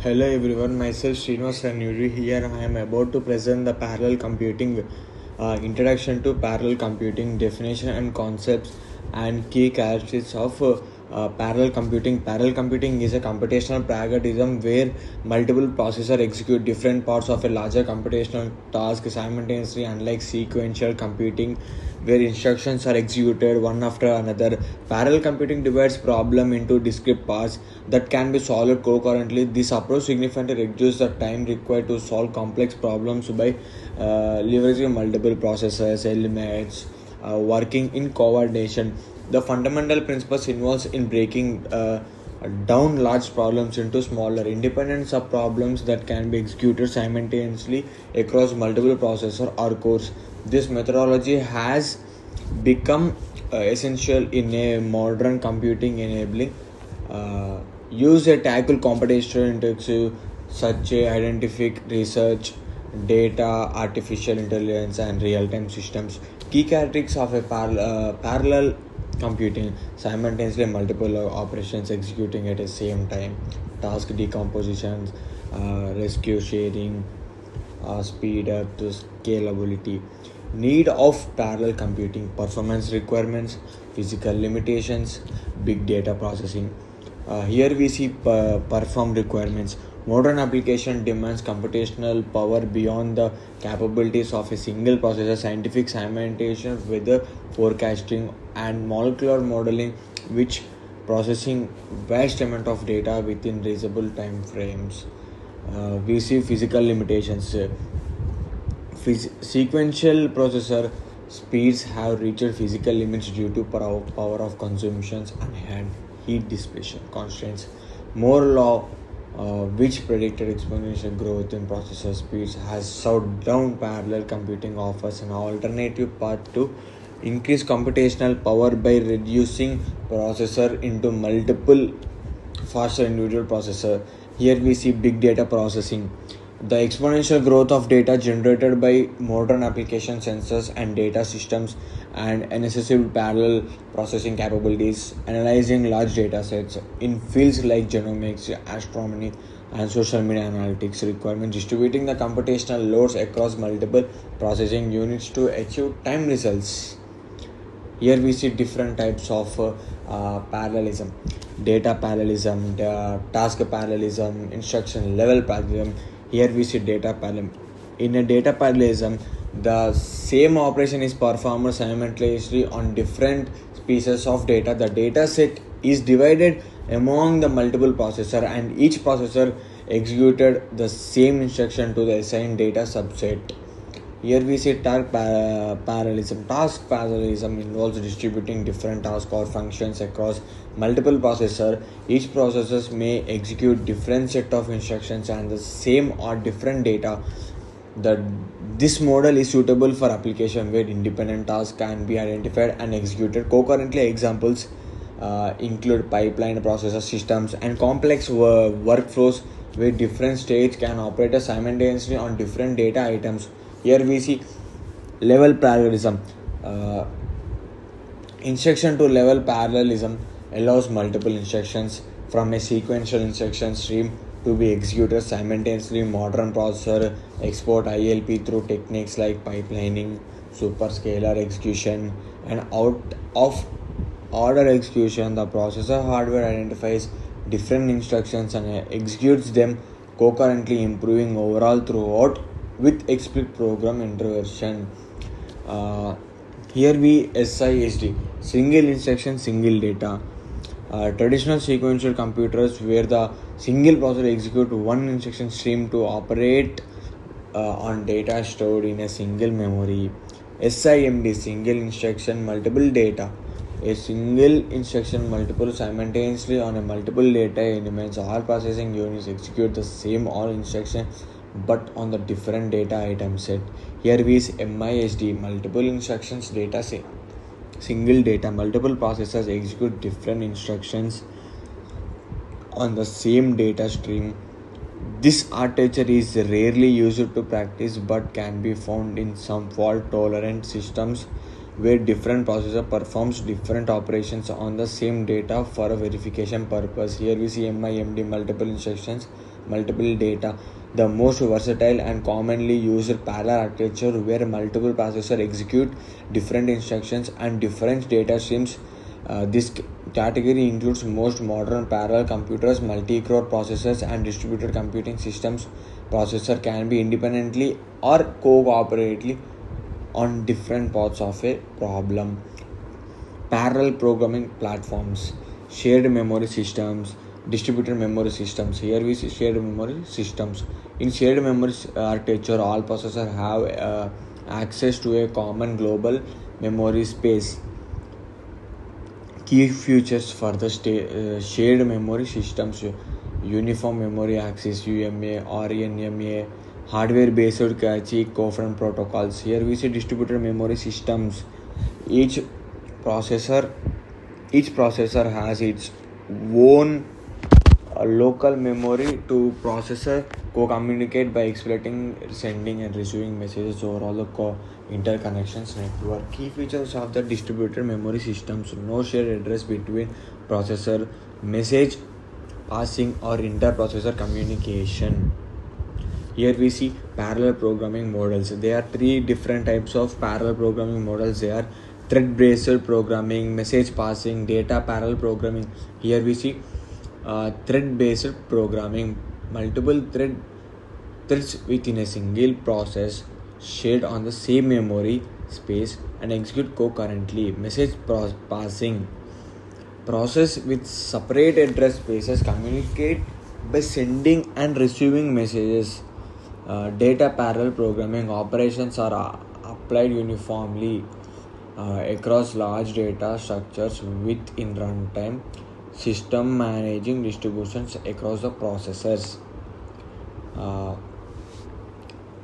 Hello everyone, myself Srinivas Ranuri. Here I am about to present the parallel computing introduction to parallel computing definition and concepts and key characteristics of parallel computing. Parallel computing is a computational pragmatism where multiple processors execute different parts of a larger computational task simultaneously, unlike sequential computing where instructions are executed one after another. Parallel computing divides problem into discrete parts that can be solved concurrently. This approach significantly reduces the time required to solve complex problems by leveraging multiple processors, elements, working in coordination. The fundamental principles involves in breaking down large problems into smaller, independent sub-problems that can be executed simultaneously across multiple processors or cores. This methodology has become essential in a modern computing, enabling use to tackle computational intensive such as scientific research, data, artificial intelligence, and real-time systems. Key characteristics of a parallel computing: simultaneously multiple operations executing at the same time, task decompositions, rescue sharing, speed up to scalability. Need of parallel computing: performance requirements, physical limitations, big data processing. Here we see perform requirements. Modern application demands computational power beyond the capabilities of a single processor. Scientific simultaneous weather forecasting and molecular modeling, which processing vast amount of data within reasonable time frames. We see physical limitations. Sequential processor speeds have reached physical limits due to power of consumptions and heat dissipation constraints. More law, which predicted exponential growth in processor speeds, has shut down. Parallel computing offers an alternative path to increase computational power by reducing processor into multiple faster individual processor. Here we see big data processing. The exponential growth of data generated by modern application sensors and data systems and excessive parallel processing capabilities, analyzing large data sets in fields like genomics, astronomy, and social media analytics requirement distributing the computational loads across multiple processing units to achieve time results. Here we see different types of parallelism: data parallelism, task parallelism, instruction level parallelism. Here we see data parallelism. In a data parallelism, the same operation is performed simultaneously on different pieces of data. The data set is divided among the multiple processor, and each processor executed the same instruction to the assigned data subset. Here we see parallelism. Task parallelism involves distributing different tasks or functions across multiple processors. Each processor may execute different set of instructions and the same or different data. This model is suitable for application where independent tasks can be identified and executed concurrently. Examples include pipeline processor systems and complex workflows where different states can operate simultaneously on different data items. Here we see level parallelism. Instruction to level parallelism allows multiple instructions from a sequential instruction stream to be executed simultaneously. Modern processor export ILP through techniques like pipelining, superscalar execution, and out of order execution. The processor hardware identifies different instructions and executes them concurrently, improving overall throughput with explicit program introversion. Here we SISD, single instruction, single data. Traditional sequential computers where the single processor execute one instruction stream to operate on data stored in a single memory. SIMD, single instruction, multiple data. A single instruction multiple simultaneously on a multiple data elements. All processing units execute the same all instruction but on the different data item set. Here we see MISD, multiple instructions data set, single data. Multiple processors execute different instructions on the same data stream. This architecture is rarely used to practice but can be found in some fault tolerant systems where different processor performs different operations on the same data for a verification purpose. Here we see MIMD, multiple instructions, multiple data. The most versatile and commonly used parallel architecture where multiple processors execute different instructions and different data streams. This category includes most modern parallel computers, multi-core processors, and distributed computing systems. Processor can be independently or cooperatively on different parts of a problem. Parallel programming platforms, shared memory systems, distributed memory systems. Here we see shared memory systems. In shared memory architecture, all processors have access to a common global memory space. Key features for the shared memory systems: uniform memory access UMA or NMA, hardware based cache coherent protocols. Here we see distributed memory systems. Each processor each processor has its own local memory to processor co-communicate by exploiting sending and receiving messages over all the interconnections network. Key features of the distributed memory systems: no shared address between processor, message passing or inter-processor communication. Here we see parallel programming models. There are three different types of parallel programming models. They are thread-based programming, message passing, data parallel programming. Here we see thread-based programming. Multiple threads within a single process shared on the same memory space and execute concurrently. Message passing. Process with separate address spaces communicate by sending and receiving messages. Data parallel programming operations are applied uniformly across large data structures within runtime system, managing distributions across the processors.